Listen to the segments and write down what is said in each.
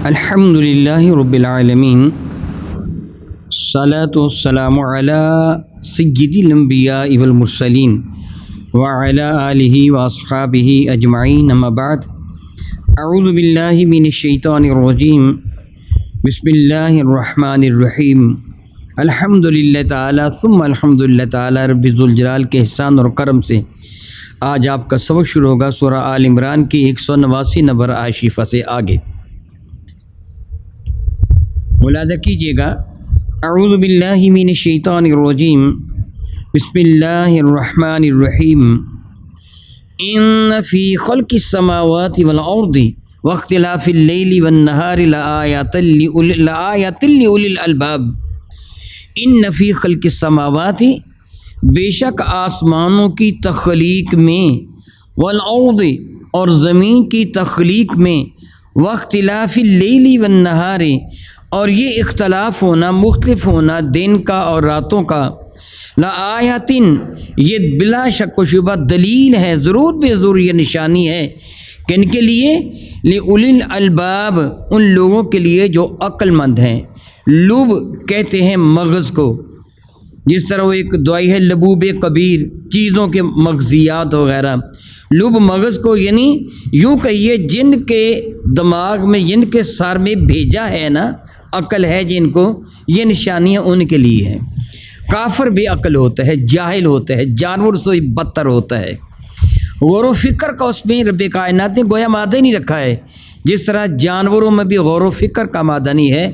الحمدللہ رب العالمین الصلاۃ والسلام علی سید الانبیاء والمرسلین وعلی آلہ واصحابہ اجمعین اما بعد اعوذ باللہ من الشیطان الرجیم بسم اللہ الرحمن الرحیم الحمدللہ تعالی ثم الحمدللہ تعالی رب ذوالجلال کے احسان اور کرم سے آج آپ کا سبق شروع ہوگا سورہ آل عمران کی 189 نمبر آیت شریفہ سے آگے۔ ملاحظہ کیجیے گا، اعوذ باللہ من الشیطان الرجیم بسم اللہ الرحمن الرحیم ان فی خلق السماوات والارض واختلاف اللیل والنہار لآیات لأولی الالباب۔ ان فی خلق السماوات، بے شک آسمانوں کی تخلیق میں، والارض اور زمین کی تخلیق میں، واختلاف اللیل والنہار اور یہ اختلاف ہونا، مختلف ہونا دن کا اور راتوں کا، لآیاتن یہ بلا شک و شبہ دلیل ہے، ضرور بے ضرور یہ نشانی ہے، کن کے لیے؟ لأولی الالباب، ان لوگوں کے لیے جو عقل مند ہیں۔ لب کہتے ہیں مغز کو، جس طرح وہ ایک دوائی ہے لبوب کبیر، چیزوں کے مغزیات وغیرہ، لب مغز کو، یعنی یوں کہیے جن کے دماغ میں، جن کے سر میں بھیجا ہے نا، عقل ہے جن کو، یہ نشانیاں ان کے لیے ہیں۔ کافر بے عقل ہوتا ہے، جاہل ہوتا ہے، جانور سے بدتر ہوتا ہے۔ غور و فکر کا اس میں رب کائنات نے گویا مادہ نہیں رکھا ہے، جس طرح جانوروں میں بھی غور و فکر کا مادہ نہیں ہے۔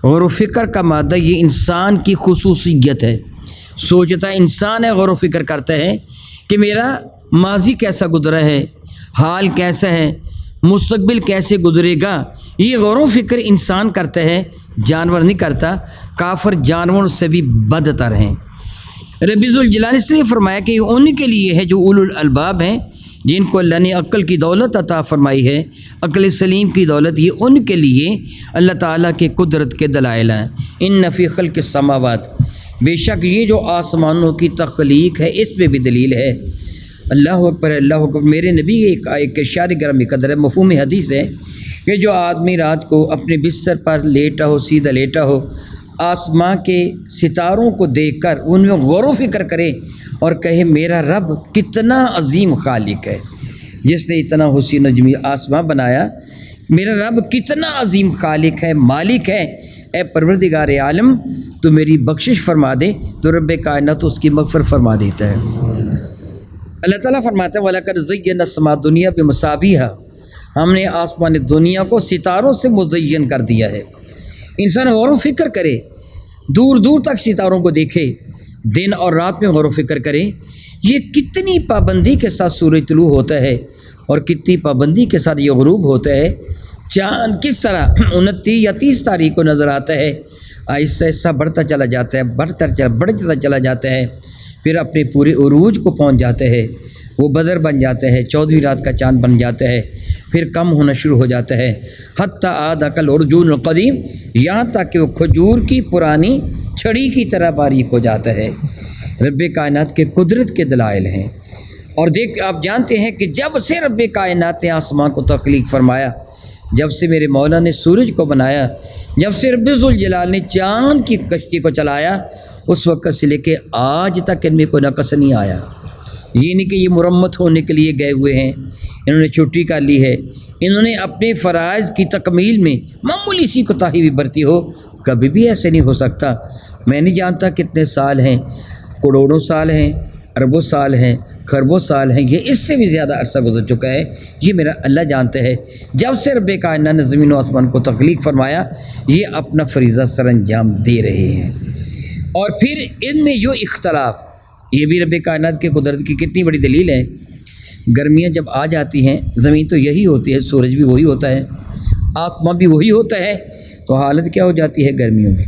غور و فکر کا مادہ یہ انسان کی خصوصیت ہے، سوچتا ہے انسان ہے، غور و فکر کرتا ہے کہ میرا ماضی کیسا گزرا ہے، حال کیسا ہے، مستقبل کیسے گزرے گا، یہ غور و فکر انسان کرتا ہے، جانور نہیں کرتا۔ کافر جانوروں سے بھی بدتر ہیں۔ رب ذوالجلال اس لیے فرمایا کہ یہ ان کے لیے ہے جو اولو الالباب ہیں، جن کو اللہ نے عقل کی دولت عطا فرمائی ہے، عقل سلیم کی دولت، یہ ان کے لیے اللہ تعالیٰ کے قدرت کے دلائل ہیں۔ ان فی خلق السماوات، بے شک یہ جو آسمانوں کی تخلیق ہے اس میں بھی دلیل ہے۔ اللہ اکبر، اللہ اکبر۔ میرے نبی ایک اشعار گرامی قدر ہے، مفہوم حدیث ہے کہ جو آدمی رات کو اپنے بستر پر لیٹا ہو، سیدھا لیٹا ہو، آسمان کے ستاروں کو دیکھ کر ان میں غور و فکر کرے اور کہے میرا رب کتنا عظیم خالق ہے، جس نے اتنا حسین و جمیل آسمان بنایا، میرا رب کتنا عظیم خالق ہے، مالک ہے، اے پروردگار عالم تو میری بخشش فرما دے، تو رب کائنات اس کی مغفرت فرما دیتا ہے۔ اللہ تعالیٰ فرماتا ہے وَلَقَدْ زَيَّنَّا السَّمَاءَ الدُّنْيَا بِمَصَابِيحَ، ہم نے آسمان دنیا کو ستاروں سے مزین کر دیا ہے۔ انسان غور و فکر کرے، دور دور تک ستاروں کو دیکھے، دن اور رات میں غور و فکر کرے، یہ کتنی پابندی کے ساتھ سورج طلوع ہوتا ہے اور کتنی پابندی کے ساتھ یہ غروب ہوتا ہے۔ چاند کس طرح 29 یا 30 تاریخ کو نظر آتا ہے، آہستہ آہستہ بڑھتا چلا جاتا ہے، بڑھتا چلا جاتا ہے، پھر اپنے پورے عروج کو پہنچ جاتا ہے، وہ بدر بن جاتا ہے، 14ویں رات کا چاند بن جاتا ہے، پھر کم ہونا شروع ہو جاتا ہے، حتی عاد کالعرجون القدیم، یہاں تک کہ وہ کھجور کی پرانی چھڑی کی طرح باریک ہو جاتا ہے۔ رب کائنات کے قدرت کے دلائل ہیں۔ اور آپ جانتے ہیں کہ جب سے رب کائنات نے آسمان کو تخلیق فرمایا، جب سے میرے مولا نے سورج کو بنایا، جب سے رب ذوالجلال نے چاند کی کشتی کو چلایا، اس وقت سے لے کے آج تک ان میں کوئی نقص نہیں آیا۔ یہ نہیں کہ یہ مرمت ہونے کے لیے گئے ہوئے ہیں، انہوں نے چھٹی کر لی ہے، انہوں نے اپنے فرائض کی تکمیل میں معمولی سی کوتاہی بھی برتی ہو، کبھی بھی ایسے نہیں ہو سکتا۔ میں نہیں جانتا کتنے سال ہیں، کروڑوں سال ہیں، اربوں سال ہیں، خربوں سال ہیں، یہ اس سے بھی زیادہ عرصہ گزر چکا ہے، یہ میرا اللہ جانتا ہے۔ جب سے رب کائنات نے زمین و آسمان کو تخلیق فرمایا، یہ اپنا فریضہ سر انجام دے رہے ہیں۔ اور پھر ان میں جو اختلاف، یہ بھی رب کائنات کے قدرت کی کتنی بڑی دلیل ہے۔ گرمیاں جب آ جاتی ہیں، زمین تو یہی ہوتی ہے، سورج بھی وہی ہوتا ہے، آسمان بھی وہی ہوتا ہے، تو حالت کیا ہو جاتی ہے گرمیوں میں،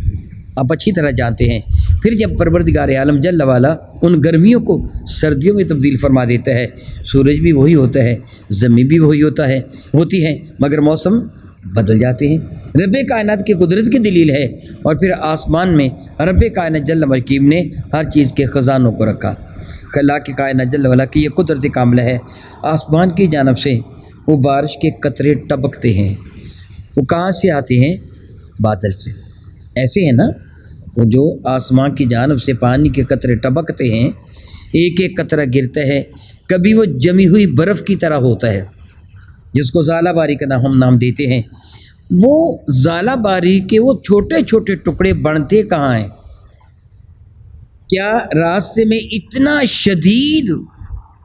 آپ اچھی طرح جانتے ہیں۔ پھر جب پروردگار عالم جل وعلا ان گرمیوں کو سردیوں میں تبدیل فرما دیتا ہے، سورج بھی وہی ہوتا ہے، زمین بھی وہی ہوتی ہے، مگر موسم بدل جاتے ہیں۔ رب کائنات کی قدرت کی دلیل ہے۔ اور پھر آسمان میں رب کائنات جل وعلا نے ہر چیز کے خزانوں کو رکھا۔ خلا کی کائنات جل وعلا کی یہ قدرت کاملہ ہے۔ آسمان کی جانب سے وہ بارش کے قطرے ٹپکتے ہیں، وہ کہاں سے آتے ہیں؟ بادل سے۔ ایسے ہیں نا وہ جو آسمان کی جانب سے پانی کے قطرے ٹپکتے ہیں، ایک ایک قطرہ گرتا ہے، کبھی وہ جمی ہوئی برف کی طرح ہوتا ہے جس کو زالہ باری کا ہم نام دیتے ہیں۔ وہ زالہ باری کے وہ چھوٹے چھوٹے ٹکڑے بنتے کہاں ہیں؟ کیا راستے میں اتنا شدید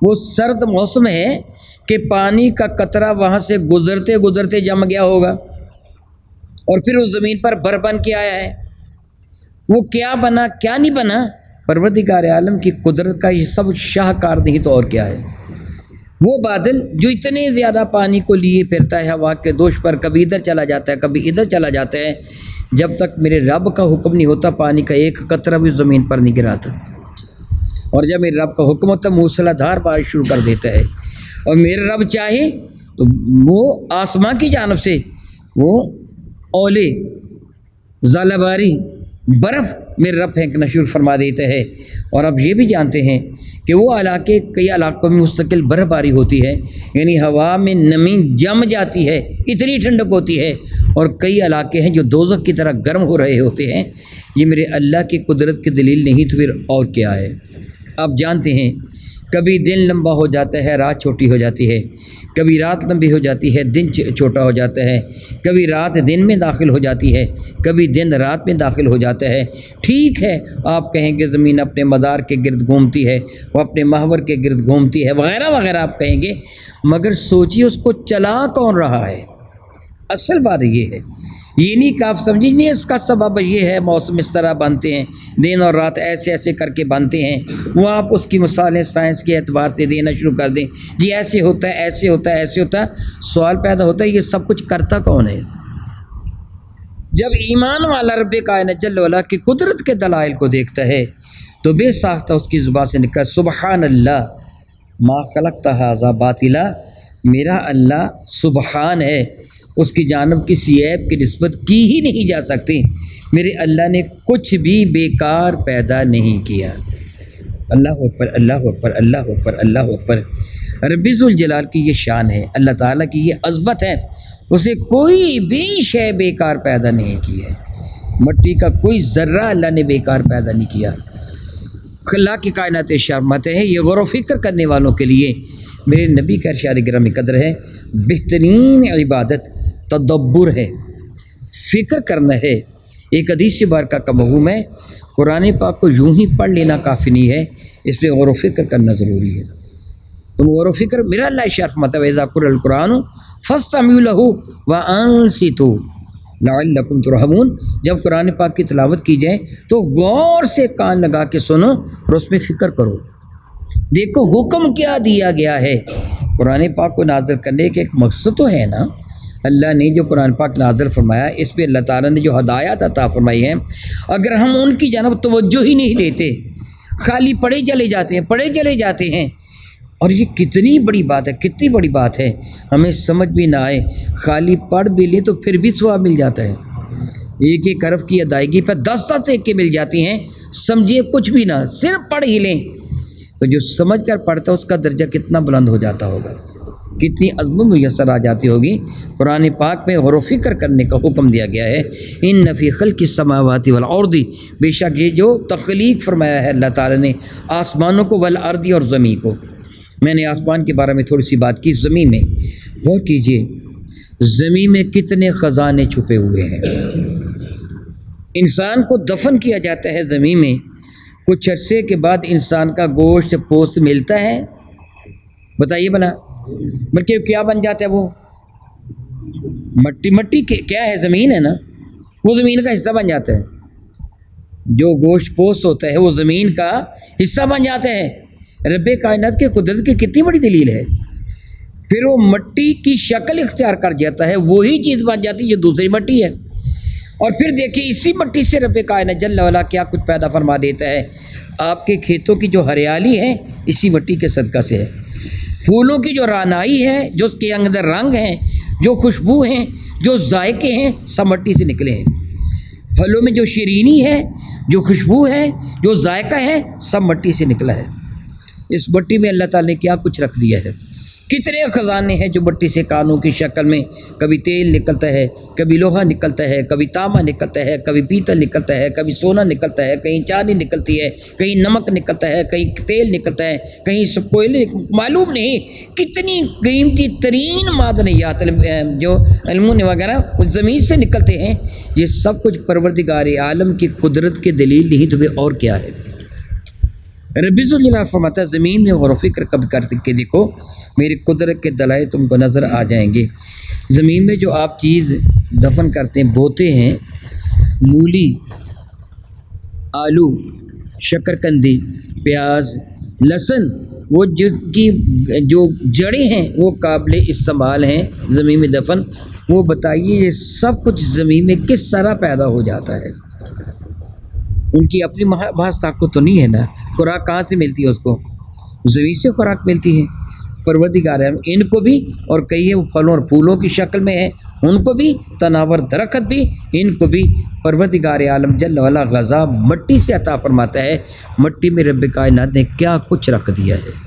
وہ سرد موسم ہے کہ پانی کا قطرہ وہاں سے گزرتے گزرتے جم گیا ہوگا اور پھر اس زمین پر برف بن کے آیا ہے؟ وہ کیا بنا کیا نہیں بنا، پروردگار عالم کی قدرت کا یہ سب شاہکار نہیں تو اور کیا ہے۔ وہ بادل جو اتنے زیادہ پانی کو لیے پھرتا ہے ہوا کے دوش پر، کبھی ادھر چلا جاتا ہے کبھی ادھر چلا جاتا ہے، جب تک میرے رب کا حکم نہیں ہوتا پانی کا ایک قطرہ بھی زمین پر نہیں گراتا، اور جب میرے رب کا حکم ہوتا ہے موسلا دھار بارش شروع کر دیتا ہے، اور میرے رب چاہے تو وہ آسمان کی جانب سے وہ اولے زالہ باری برف میرے رب پھینکنا شروع فرما دیتا ہے۔ اور اب یہ بھی جانتے ہیں کہ وہ علاقے کئی علاقوں میں مستقل برف باری ہوتی ہے، یعنی ہوا میں نمی جم جاتی ہے، اتنی ٹھنڈک ہوتی ہے، اور کئی علاقے ہیں جو دوزخ کی طرح گرم ہو رہے ہوتے ہیں۔ یہ میرے اللہ کی قدرت کی دلیل نہیں تو پھر اور کیا ہے؟ آپ جانتے ہیں کبھی دن لمبا ہو جاتا ہے رات چھوٹی ہو جاتی ہے، کبھی رات لمبی ہو جاتی ہے دن چھوٹا ہو جاتا ہے، کبھی رات دن میں داخل ہو جاتی ہے، کبھی دن رات میں داخل ہو جاتا ہے۔ ٹھیک ہے آپ کہیں گے زمین اپنے مدار کے گرد گھومتی ہے، وہ اپنے محور کے گرد گھومتی ہے وغیرہ وغیرہ آپ کہیں گے، مگر سوچیے اس کو چلا کون رہا ہے؟ اصل بات یہ ہے، یہ نہیں کہ آپ سمجھیں نہیں اس کا سبب یہ ہے موسم اس طرح بنتے ہیں، دن اور رات ایسے ایسے کر کے بنتے ہیں، وہ آپ اس کی مثالیں سائنس کے اعتبار سے دینا شروع کر دیں، جی ایسے ہوتا ہے ایسے ہوتا ہے ایسے ہوتا ہے۔ سوال پیدا ہوتا ہے یہ سب کچھ کرتا کون ہے؟ جب ایمان والا رب کائنات جل وعلا کی قدرت کے دلائل کو دیکھتا ہے تو بے ساختہ اس کی زبان سے نکلا سبحان اللہ ما خلقت ھذا باطلا، میرا اللہ سبحان ہے، اس کی جانب کسی عیب کی نسبت کی ہی نہیں جا سکتی، میرے اللہ نے کچھ بھی بیکار پیدا نہیں کیا۔ اللہ اکبر اللہ اکبر اللہ اکبر اللہ اکبر۔ رب ذوالجلال کی یہ شان ہے، اللہ تعالیٰ کی یہ عظمت ہے، اسے کوئی بھی شے بیکار پیدا نہیں کی ہے، مٹی کا کوئی ذرہ اللہ نے بیکار پیدا نہیں کیا۔ اللہ کی کائنات شرمت ہے، یہ غور و فکر کرنے والوں کے لیے میرے نبی کا ارشاد گرامی قدر ہے، بہترین عبادت تدبر ہے، فکر کرنا ہے۔ ایک حدیث بارکہ کا مفہوم ہے قرآن پاک کو یوں ہی پڑھ لینا کافی نہیں ہے، اس پہ غور و فکر کرنا ضروری ہے۔ تم غور و فکر، میرا اللہ شرف مطلب اذا قرئ القرآن فاستمعوا له وانصتوا لعلکم ترحمون، جب قرآن پاک کی تلاوت کی جائے تو غور سے کان لگا کے سنو اور اس میں فکر کرو، دیکھو حکم کیا دیا گیا ہے۔ قرآن پاک کو نازل کرنے کے ایک مقصد تو ہے نا، اللہ نے جو قرآن پاک نازل فرمایا اس پہ اللہ تعالیٰ نے جو ہدایات عطا فرمائی ہیں، اگر ہم ان کی جانب توجہ ہی نہیں دیتے، خالی پڑھے چلے جاتے ہیں، اور یہ کتنی بڑی بات ہے، کتنی بڑی بات ہے، ہمیں سمجھ بھی نہ آئے، خالی پڑھ بھی لیں تو پھر بھی ثواب مل جاتا ہے، ایک ایک حرف کی ادائیگی پر 10 ایک کے مل جاتی ہیں، سمجھے کچھ بھی نہ، صرف پڑھ ہی لیں تو جو سمجھ کر پڑھتا ہے اس کا درجہ کتنا بلند ہو جاتا ہوگا، کتنی عظمت میسر آ جاتی ہوگی۔ قرآن پاک میں غور و فکر کرنے کا حکم دیا گیا ہے، ان فی خلق السماوات والارض، بے شک یہ جو تخلیق فرمایا ہے اللہ تعالیٰ نے آسمانوں کو، والارض اور زمین کو۔ میں نے آسمان کے بارے میں تھوڑی سی بات کی، زمین میں غور کیجئے، زمین میں کتنے خزانے چھپے ہوئے ہیں۔ انسان کو دفن کیا جاتا ہے زمین میں، کچھ عرصے کے بعد انسان کا گوشت پوست ملتا ہے، بتائیے بنا، بلکہ کیا بن جاتا ہے وہ مٹی کیا ہے، زمین ہے نا، وہ زمین کا حصہ بن جاتا ہے، جو گوشت پوست ہوتا ہے وہ زمین کا حصہ بن جاتا ہے۔ رب کائنات کے قدرت کی کتنی بڑی دلیل ہے، پھر وہ مٹی کی شکل اختیار کر جاتا ہے، وہی چیز بن جاتی ہے جو دوسری مٹی ہے، اور پھر دیکھیے اسی مٹی سے رب کائنات جل وعلا کیا کچھ پیدا فرما دیتا ہے۔ آپ کے کھیتوں کی جو ہریالی ہے اسی مٹی کے صدقہ سے ہے، پھولوں کی جو رانائی ہے، جو اس کے اندر رنگ ہیں، جو خوشبو ہیں، جو ذائقے ہیں، سب مٹی سے نکلے ہیں۔ پھلوں میں جو شیرینی ہے، جو خوشبو ہے، جو ذائقہ ہے، سب مٹی سے نکلا ہے۔ اس مٹی میں اللہ تعالیٰ نے کیا کچھ رکھ دیا ہے، کتنے خزانے ہیں جو مٹی سے کانوں کی شکل میں، کبھی تیل نکلتا ہے، کبھی لوہا نکلتا ہے، کبھی تانبا نکلتا ہے، کبھی پیتل نکلتا ہے، کبھی سونا نکلتا ہے، کہیں چاندی نکلتی ہے، کہیں نمک نکلتا ہے، کہیں تیل نکلتا ہے، کہیں کوئلے، معلوم نہیں کتنی قیمتی ترین معدنیات جو علمون وغیرہ اس زمین سے نکلتے ہیں۔ یہ سب کچھ پروردگار عالم کی قدرت کی دلیل نہیں تو اور کیا ہے؟ رب الجلال فرماتا ہے زمین میں غور و فکر کب کر کے دیکھو، میری قدرت کے دلائل تم کو نظر آ جائیں گے۔ زمین میں جو آپ چیز دفن کرتے ہیں، بوتے ہیں، مولی، آلو، شکرکندی، پیاز، لہسن، وہ جو جڑیں ہیں وہ قابل استعمال ہیں زمین میں دفن۔ وہ بتائیے یہ سب کچھ زمین میں کس طرح پیدا ہو جاتا ہے؟ ان کی اپنی محض طاقت تو نہیں ہے نا، خوراک کہاں سے ملتی ہے اس کو؟ زمین سے خوراک ملتی ہے۔ پروردگار عالم ان کو بھی، اور کئی وہ پھلوں اور پھولوں کی شکل میں ہے، ان کو بھی، تناور درخت بھی، ان کو بھی پروردگار عالم جل وعلا غذا مٹی سے عطا فرماتا ہے۔ مٹی میں رب کائنات نے کیا کچھ رکھ دیا ہے،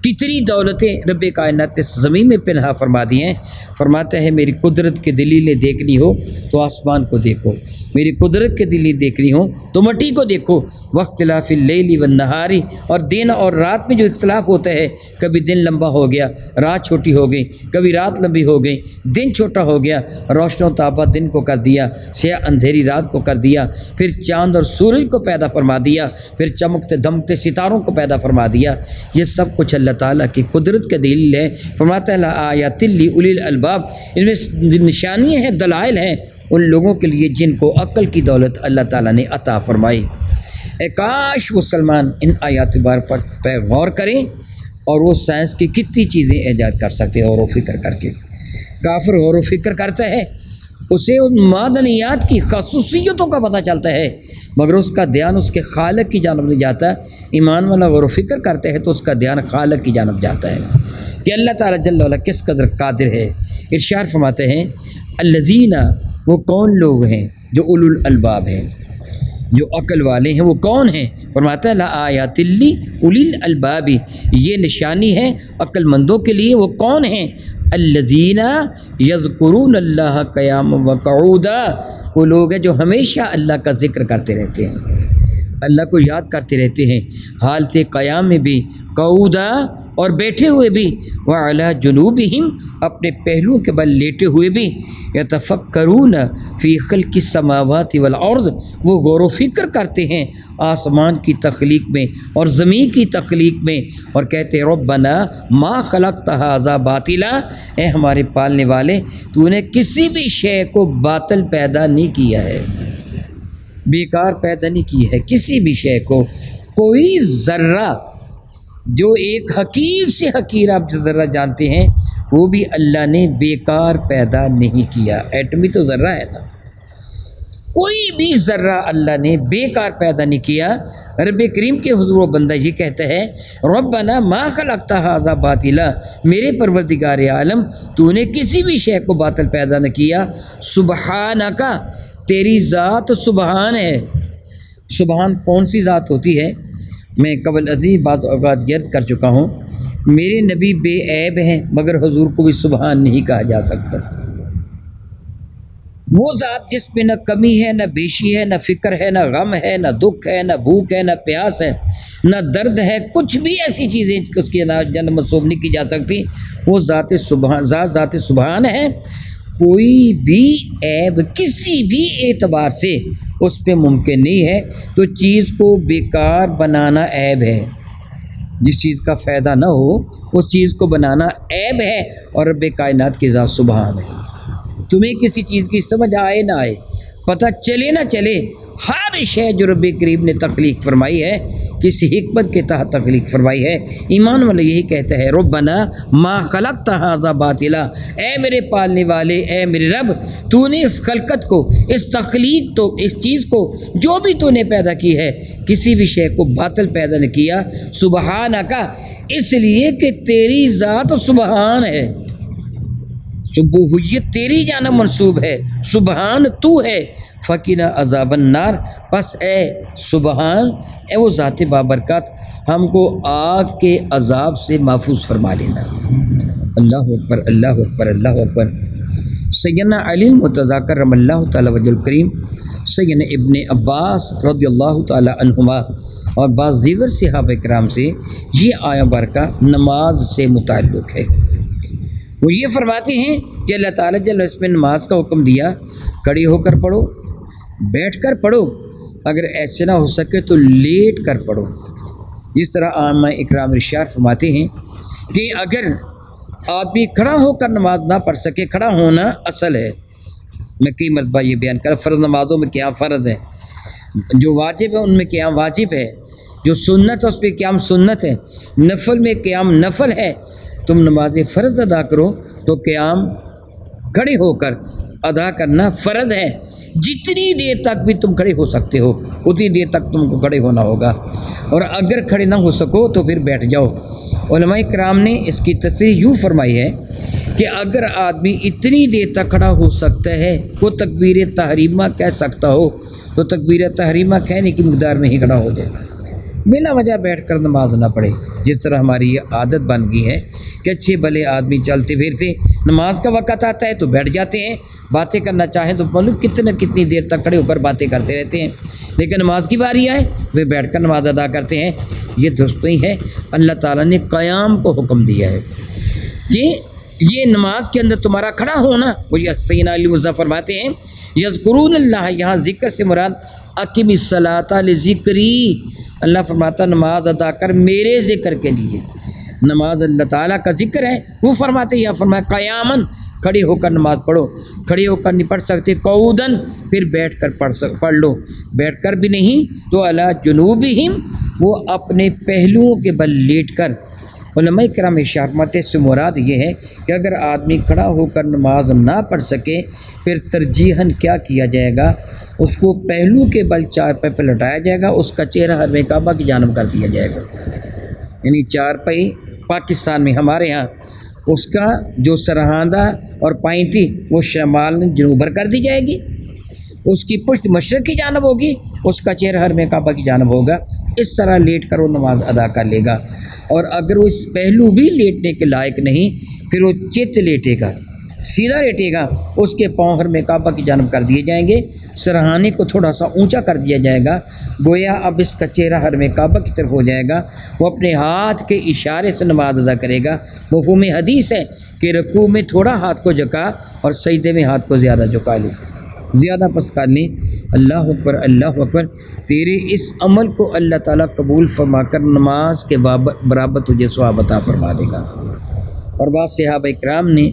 کتنی دولتیں رب کائنات نے زمین میں پنہا فرما دی ہیں۔ فرماتا ہے میری قدرت کی دلیلیں دیکھنی ہو تو آسمان کو دیکھو، میری قدرت کی دلیلیں دیکھنی ہو تو مٹی کو دیکھو۔ واختلاف اللیل والنہار، اور دن اور رات میں جو اختلاف ہوتا ہے، کبھی دن لمبا ہو گیا، رات چھوٹی ہو گئی، کبھی رات لمبی ہو گئی، دن چھوٹا ہو گیا، روشن و تابہ دن کو کر دیا، سیاہ اندھیری رات کو کر دیا، پھر چاند اور سورج کو پیدا فرما دیا، پھر چمکتے دمکتے ستاروں کو پیدا فرما دیا۔ یہ سب کچھ اللہ تعالیٰ کی قدرت کے دلیل ہے۔ فرماتا ہے آیات لاولی الالباب، ان میں نشانیاں ہیں، دلائل ہیں ان لوگوں کے لیے جن کو عقل کی دولت اللہ تعالیٰ نے عطا فرمائی۔ اے کاش مسلمان ان آیات پر غور کریں، اور وہ سائنس کی کتنی چیزیں ایجاد کر سکتے ہیں غور و فکر کر کے۔ کافر غور و فکر کرتا ہے، اسے ان معدنیات کی خصوصیتوں کا پتہ چلتا ہے، مگر اس کا دھیان اس کے خالق کی جانب نہیں جاتا۔ ایمان والا غور و فکر کرتے ہے تو اس کا دھیان خالق کی جانب جاتا ہے کہ اللہ تعالیٰ جل وعلا کس قدر قادر ہے۔ ارشاد فرماتے ہیں الذین، وہ کون لوگ ہیں جو اولو الالباب ہیں، جو عقل والے ہیں، وہ کون ہیں؟ فرماتا ہے لآیات لاولی الالباب، یہ نشانی ہے عقل مندوں کے لیے۔ وہ کون ہیں؟ الذین یذکرون اللہ قیاما وقعودا، وہ لوگ ہیں جو ہمیشہ اللہ کا ذکر کرتے رہتے ہیں، اللہ کو یاد کرتے رہتے ہیں، حالت قیام میں بھی، قعودا اور بیٹھے ہوئے بھی، وعلی جنوبہم اپنے پہلوؤں کے بل لیٹے ہوئے بھی، یتفکرون فی خلق السماوات والارض، وہ غور و فکر کرتے ہیں آسمان کی تخلیق میں اور زمین کی تخلیق میں، اور کہتے ربنا ما خلقت ھذا باطلا، اے ہمارے پالنے والے تو نے کسی بھی شے کو باطل پیدا نہیں کیا ہے، بیکار پیدا نہیں کی ہے کسی بھی شے کو۔ کوئی ذرہ جو ایک حقیر سے حقیر آپ ذرہ جانتے ہیں، وہ بھی اللہ نے بیکار پیدا نہیں کیا۔ ایٹمی تو ذرہ ہے نا، کوئی بھی ذرہ اللہ نے بیکار پیدا نہیں کیا۔ رب کریم کے حضور و بندہ یہ کہتا ہے ربنا ما خلقت ھذا باطلا، میرے پروردگار عالم تو نے کسی بھی شے کو باطل پیدا نہ کیا، سبحانک، تیری ذات سبحان ہے۔ سبحان کون سی ذات ہوتی ہے؟ میں قبل ازیں بعض اوقات عرض کر چکا ہوں، میرے نبی بے عیب ہیں، مگر حضور کو بھی سبحان نہیں کہا جا سکتا۔ وہ ذات جس میں نہ کمی ہے، نہ بیشی ہے، نہ فکر ہے، نہ غم ہے، نہ دکھ ہے، نہ بھوک ہے، نہ پیاس ہے، نہ درد ہے، کچھ بھی ایسی چیزیں اس کی جنم منسوب نہیں کی جا سکتی۔ وہ ذات سبحان ہے، کوئی بھی عیب کسی بھی اعتبار سے اس پہ ممکن نہیں ہے۔ تو چیز کو بیکار بنانا عیب ہے، جس چیز کا فائدہ نہ ہو اس چیز کو بنانا عیب ہے، اور رب کائنات کی ذات سبحان ہے۔ تمہیں کسی چیز کی سمجھ آئے نہ آئے، پتہ چلے نہ چلے، ہر شے جو رب کریم نے تخلیق فرمائی ہے کسی حکمت کے تحت تخلیق فرمائی ہے۔ ایمان والا یہی کہتا ہے ربنا ما خلقت ھذا باطلا، اے میرے پالنے والے، اے میرے رب تو نے اس خلقت کو، اس تخلیق تو، اس چیز کو جو بھی تو نے پیدا کی ہے، کسی بھی شے کو باطل پیدا نہ کیا۔ سبحانک، اس لیے کہ تیری ذات سبحان ہے۔ سبوحیت تیری جانب منسوب ہے، سبحان تو ہے، فقنا عذاب النار، پس اے سبحان، اے وہ ذات بابرکت، ہم کو آگ کے عذاب سے محفوظ فرما لینا۔ اللہ اکبر، اللہ اکبر، اللہ اکبر۔ سیدنا علی المرتضیٰ کرم اللہ تعالی وجہ الکریم، سیدنا ابن عباس رضی اللہ تعالی عنہما اور بعض دیگر صحابہ کرام سے یہ آیہ برکہ نماز سے متعلق ہے۔ وہ یہ فرماتے ہیں کہ اللہ تعالیٰ جل اس میں نماز کا حکم دیا، کھڑے ہو کر پڑھو، بیٹھ کر پڑھو، اگر ایسے نہ ہو سکے تو لیٹ کر پڑھو۔ جس طرح عامہ اکرام ارشاد فرماتے ہیں کہ اگر آدمی کھڑا ہو کر نماز نہ پڑھ سکے، کھڑا ہونا اصل ہے، میں کئی مرتبہ یہ بیان کر، فرض نمازوں میں قیام فرض ہے، جو واجب ہے ان میں قیام واجب ہے، جو سنت ہے اس پہ قیام سنت ہے، نفل میں قیام نفل ہے۔ تم نماز فرض ادا کرو تو قیام کھڑے ہو کر ادا کرنا فرض ہے۔ جتنی دیر تک بھی تم کھڑے ہو سکتے ہو اتنی دیر تک تم کو کھڑے ہونا ہوگا، اور اگر کھڑے نہ ہو سکو تو پھر بیٹھ جاؤ۔ علماء کرام نے اس کی تصریح یوں فرمائی ہے کہ اگر آدمی اتنی دیر تک کھڑا ہو سکتا ہے، وہ تکبیر تحریمہ کہہ سکتا ہو تو تکبیر تحریمہ کہنے کی مقدار میں ہی کھڑا ہو جائے، بلا وجہ بیٹھ کر نماز نہ پڑھے۔ جس طرح ہماری یہ عادت بن گئی ہے کہ اچھے بھلے آدمی چلتے پھرتے نماز کا وقت آتا ہے تو بیٹھ جاتے ہیں، باتیں کرنا چاہیں تو مطلب کتنی دیر تک کھڑے ہو کر باتیں کرتے رہتے ہیں، لیکن نماز کی باری آئے وہ بیٹھ کر نماز ادا کرتے ہیں۔ یہ درست نہیں ہے۔ اللہ تعالیٰ نے قیام کو حکم دیا ہے کہ یہ نماز کے اندر تمہارا کھڑا ہونا، وہ سیدنا علی مرتضیٰ فرماتے ہیں یذکرون اللہ، یہاں ذکر سے مراد اقم الصلاۃ لذکری، اللہ فرماتا نماز ادا کر میرے ذکر کے لیے، نماز اللہ تعالیٰ کا ذکر ہے۔ وہ فرماتے یا فرمایا قیامن، کھڑے ہو کر نماز پڑھو، کھڑے ہو کر نہیں پڑھ سکتے قعودن، پھر بیٹھ کر پڑھ لو، بیٹھ کر بھی نہیں تو علی جنوبہم، وہ اپنے پہلوؤں کے بل لیٹ کر۔ علماء کرام ارشاد فرماتے سے مراد یہ ہے کہ اگر آدمی کھڑا ہو کر نماز نہ پڑھ سکے پھر ترجیحاً کیا کیا جائے گا، اس کو پہلو کے بل چارپائی پہ لٹایا جائے گا، اس کا چہرہ حرم کعبہ کی جانب کر دیا جائے گا۔ یعنی چارپائی پاکستان میں ہمارے ہاں اس کا جو سرحاندہ اور پائیں تھی وہ شمال جنوبر کر دی جائے گی، اس کی پشت مشرق کی جانب ہوگی، اس کا چہرہ حرم کعبہ کی جانب ہوگا۔ اس طرح لیٹ کر وہ نماز ادا کر لے گا، اور اگر وہ اس پہلو بھی لیٹنے کے لائق نہیں پھر وہ چت لیٹے گا، سیدھا لیٹے گا، اس کے پاؤں حرم کعبہ کی جانب کر دیے جائیں گے، سرہانے کو تھوڑا سا اونچا کر دیا جائے گا، گویا اب اس کا چہرہ حرم کعبہ کی طرف ہو جائے گا۔ وہ اپنے ہاتھ کے اشارے سے نماز ادا کرے گا۔ مفہوم حدیث ہے کہ رکوع میں تھوڑا ہاتھ کو جھکا اور سجدے میں ہاتھ کو زیادہ جھکا لے، زیادہ پس کر لیں۔ اللہ اکبر، اللہ اکبر۔ تیرے اس عمل کو اللہ تعالیٰ قبول فرما کر نماز کے برابر تجھے ثواب عطا فرما دے گا۔ اور بعض صحابہ کرام نے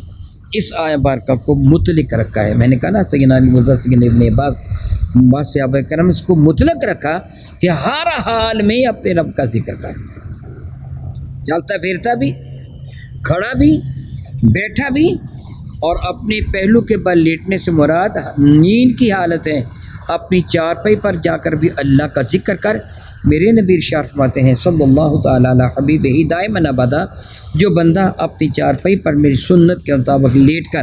اس آیہ بارکہ کو مطلق رکھا ہے، میں نے کہا نا سیدنا علی مرتضیٰ، سیدنا ابن عباس، بعض صحابہ کرام اس کو مطلق رکھا کہ ہر حال میں اپنے رب کا ذکر کر، چلتا پھرتا بھی، کھڑا بھی، بیٹھا بھی، اور اپنے پہلو کے بل لیٹنے سے مراد نیند کی حالت ہے، اپنی چارپائی پر جا کر بھی اللہ کا ذکر کر۔ میرے نبی ارشاد فرماتے ہیں صلی اللہ تعالیٰ علی حبیبہ دائماً ابدا، جو بندہ اپنی چارپائی پر میری سنت کے مطابق لیٹ کر،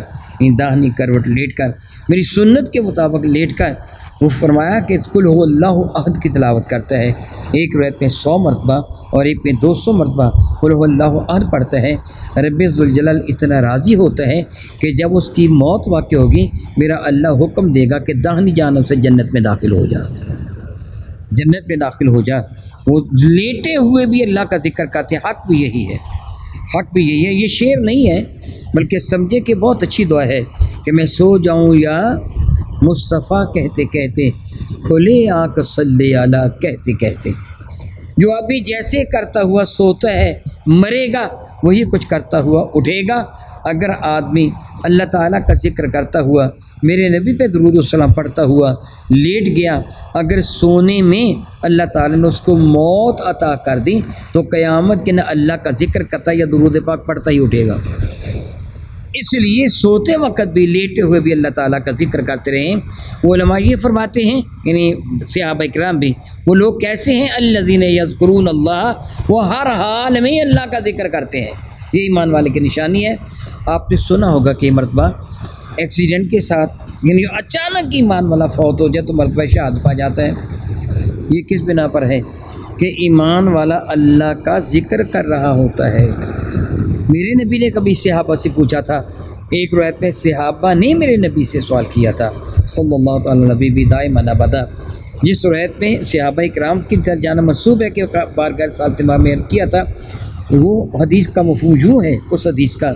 داہنی کروٹ لیٹ کر میری سنت کے مطابق لیٹ کر، وہ فرمایا کہ قل هو اللہ احد کی تلاوت کرتا ہے، ایک روایت میں 100 مرتبہ اور ایک میں 200 مرتبہ قل هو اللہ احد پڑھتا ہے، رب ذوالجلال اتنا راضی ہوتا ہے کہ جب اس کی موت واقع ہوگی میرا اللہ حکم دے گا کہ داہنی جانب سے جنت میں داخل ہو جا، جنت میں داخل ہو جا۔ وہ لیٹے ہوئے بھی اللہ کا ذکر کرتے ہیں۔ حق بھی یہی ہے، حق بھی یہی ہے، یہ شعر نہیں ہے بلکہ سمجھے کہ بہت اچھی دعا ہے کہ میں سو جاؤں یا مصطفیٰ کہتے کہتے، کھلے آنکھ صلی علی کہتے کہتے۔ جو آدمی جیسے کرتا ہوا سوتا ہے مرے گا وہی کچھ کرتا ہوا اٹھے گا۔ اگر آدمی اللہ تعالیٰ کا ذکر کرتا ہوا میرے نبی پہ درود و سلام پڑھتا ہوا لیٹ گیا، اگر سونے میں اللہ تعالیٰ نے اس کو موت عطا کر دی تو قیامت کے نہ اللہ کا ذکر کرتا یا درود پاک پڑھتا ہی اٹھے گا۔ اس لیے سوتے وقت بھی لیٹے ہوئے بھی اللہ تعالیٰ کا ذکر کرتے رہیں۔ وہ علماء یہ فرماتے ہیں، یعنی صحابہ کرام بھی، وہ لوگ کیسے ہیں الذین یذکرون اللہ، وہ ہر حال میں اللہ کا ذکر کرتے ہیں، یہ ایمان والے کی نشانی ہے۔ آپ نے سنا ہوگا کہ مرتبہ ایکسیڈنٹ کے ساتھ یعنی اچانک ایمان والا فوت ہو جائے تو مرتبہ شہادت پا جاتا ہے. یہ کس بنا پر ہے؟ کہ ایمان والا اللہ کا ذکر کر رہا ہوتا ہے. میرے نبی نے کبھی صحابہ سے پوچھا تھا، ایک روایت میں صحابہ نے میرے نبی سے سوال کیا تھا صلی اللہ تعالی نبی بھی دائما ابدا. جس روایت میں صحابہ کرام کی طرف جانا منسوب ہے کہ بارگاہ فاطمہ میں کیا تھا، وہ حدیث کا مفہوم یوں ہے اس حدیث کا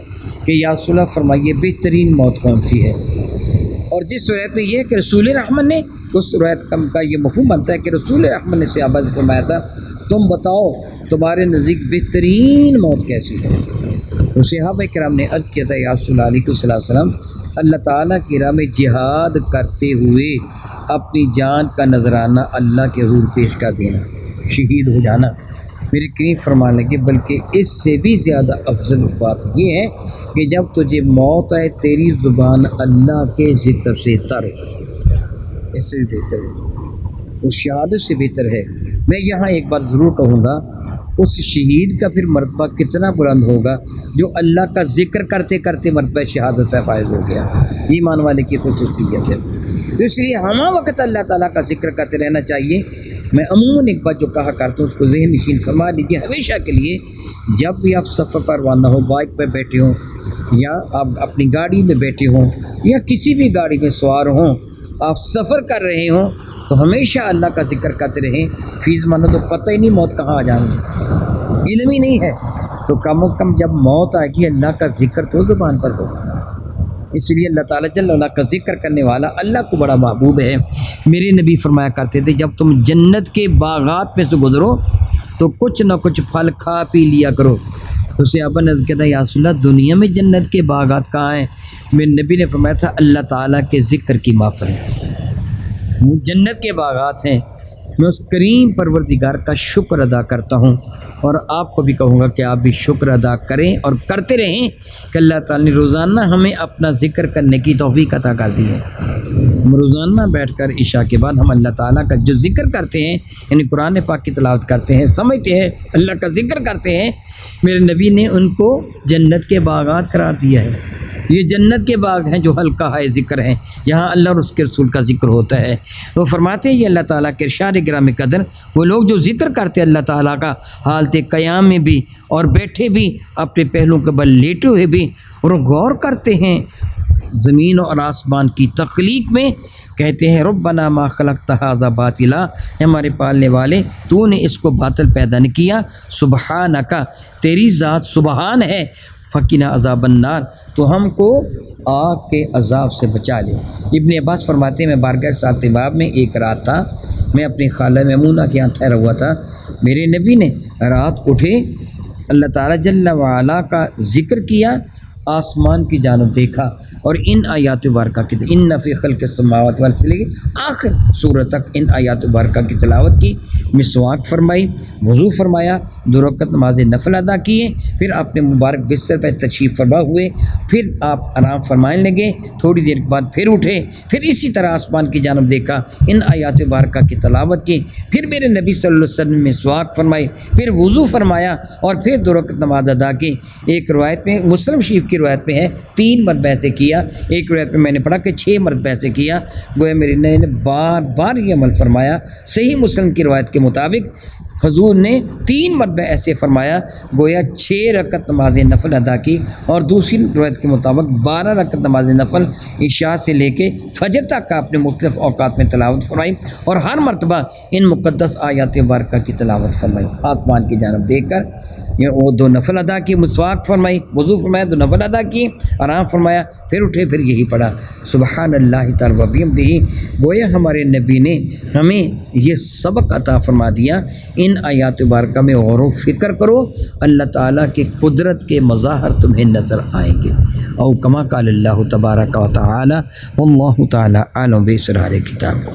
کہ یا رسول اللہ فرمائیے بہترین موت کون سی ہے. اور جس روایت میں یہ ہے کہ رسول رحمت نے، اس روایت کا یہ مفہوم بنتا ہے کہ رسول رحمت نے صحابہ سے فرمایا تھا تم بتاؤ تمہارے نزدیک بہترین موت کیسی ہے. تو صحابہ کرام نے عرض کیا تھا یا رسول اللہ علیہ وسلم اللہ تعالیٰ کی راہ میں جہاد کرتے ہوئے اپنی جان کا نذرانہ اللہ کے حضور پیش کر دینا، شہید ہو جانا. میرے کریم فرمانے لگے بلکہ اس سے بھی زیادہ افضل بات یہ ہے کہ جب تجھے موت آئے تیری زبان اللہ کے ذکر سے تر، اس سے بھی بہتر ہے، اس شہادت سے بہتر ہے. میں یہاں ایک بات ضرور کہوں گا، اس شہید کا پھر مرتبہ کتنا بلند ہوگا جو اللہ کا ذکر کرتے کرتے مرتبہ شہادت پہ فائز ہو گیا. ایمان والے کی خصوصیت ہے. تو اس لیے ہم وقت اللہ تعالیٰ کا ذکر کرتے رہنا چاہیے. میں عموماً ایک بات جو کہا کرتا ہوں اس کو ذہن نشین فرما لیجیے ہمیشہ کے لیے. جب بھی آپ سفر پر روانہ ہو، بائک پہ بیٹھے ہوں یا آپ اپنی گاڑی میں بیٹھے ہوں یا کسی بھی گاڑی میں سوار ہوں، آپ سفر کر رہے ہوں تو ہمیشہ اللہ کا ذکر کرتے رہیں. فیض مانو تو پتہ ہی نہیں موت کہاں آ جائیں گی، علم ہی نہیں ہے. تو کم و کم جب موت آئے گی اللہ کا ذکر تو زبان پر ہو. اس لیے اللہ تعالیٰ جل اللہ کا ذکر کرنے والا اللہ کو بڑا محبوب ہے. میرے نبی فرمایا کرتے تھے جب تم جنت کے باغات میں سے گزرو تو کچھ نہ کچھ پھل کھا پی لیا کرو. تو صحابہ نے کہا تھا یا رسول اللہ دنیا میں جنت کے باغات کہاں ہیں؟ میرے نبی نے فرمایا تھا اللہ تعالیٰ کے ذکر کی محفل ہے، وہ جنت کے باغات ہیں. میں اس کریم پروردگار کا شکر ادا کرتا ہوں اور آپ کو بھی کہوں گا کہ آپ بھی شکر ادا کریں اور کرتے رہیں کہ اللہ تعالیٰ نے روزانہ ہمیں اپنا ذکر کرنے کی توفیق عطا کر دی ہے. ہم روزانہ بیٹھ کر عشاء کے بعد ہم اللہ تعالیٰ کا جو ذکر کرتے ہیں یعنی قرآن پاک کی تلاوت کرتے ہیں، سمجھتے ہیں اللہ کا ذکر کرتے ہیں. میرے نبی نے ان کو جنت کے باغات قرار دیا ہے. یہ جنت کے باغ ہیں جو حلقہ ہے ذکر ہیں، یہاں اللہ اور اس کے رسول کا ذکر ہوتا ہے. وہ فرماتے ہیں یہ اللہ تعالیٰ کے ارشاد گرامی قدر وہ لوگ جو ذکر کرتے اللہ تعالیٰ کا حالت قیام میں بھی اور بیٹھے بھی، اپنے پہلوں کے بل لیٹے ہوئے بھی، اور غور کرتے ہیں زمین اور آسمان کی تخلیق میں، کہتے ہیں ربنا ما خلقت ھذا باطلا، ہمارے پالنے والے تو نے اس کو باطل پیدا نہیں کیا، سبحانک تیری ذات سبحان ہے، فقنا عذاب النار تو ہم کو آگ کے عذاب سے بچا لے. ابن عباس فرماتے ہیں میں بارگاہ سات باب میں ایک رات تھا، میں اپنی خالہ میمونہ کے یہاں ٹھہرا ہوا تھا. میرے نبی نے رات اٹھے اللہ تعالیٰ جل وعلا کا ذکر کیا، آسمان کی جانب دیکھا اور ان آیات مبارکہ کی ان فی خلق السماوات والارض سے لے کے آخر سورت تک ان آیات مبارکہ کی تلاوت کی، مسواک فرمائی، وضو فرمایا، 2 رکعت نماز نفل ادا کیے، پھر اپنے مبارک بستر پہ تشریف فرما ہوئے، پھر آپ آرام فرمانے لگے، تھوڑی دیر کے بعد پھر اٹھے، پھر اسی طرح آسمان کی جانب دیکھا، ان آیات مبارکہ کی تلاوت کی، پھر میرے نبی صلی اللہ علیہ وسلم نے مسواک فرمائی، پھر وضو فرمایا اور پھر 2 رکعت نماز ادا کی. ایک روایت میں مسلم شریف کی روایت میں ہے 3 مرتبہ ایسے کیا، ایک روایت میں نے پڑھا کہ 6 مرتبہ ایسے کیا. گویا میرے نبی نے بار بار یہ عمل فرمایا. صحیح مسلم کی روایت کے مطابق حضور نے 3 مرتبہ ایسے فرمایا، گویا 6 رکعت نماز نفل ادا کی، اور دوسری روایت کے مطابق 12 رکعت نماز نفل عشاء سے لے کے فجر تک کا اپنے مختلف اوقات میں تلاوت فرمائی، اور ہر مرتبہ ان مقدس آیات مبارکہ کی تلاوت فرمائی، آسمان کی جانب دیکھ کر. وہ 2 نفل ادا کی، مسواک فرمائی، وضو فرمایا، 2 نفل ادا کی، آرام فرمایا، پھر اٹھے، پھر یہی پڑھا سبحان اللہ تعالی و بحمدہ. گویا ہمارے نبی نے ہمیں یہ سبق عطا فرما دیا. ان آیات مبارکہ میں غور و فکر کرو، اللہ تعالیٰ کی قدرت کے مظاہر تمہیں نظر آئیں گے. او کما قال اللہ تبارک و تعالی واللہ تعالی اعلم باسرار کتاب.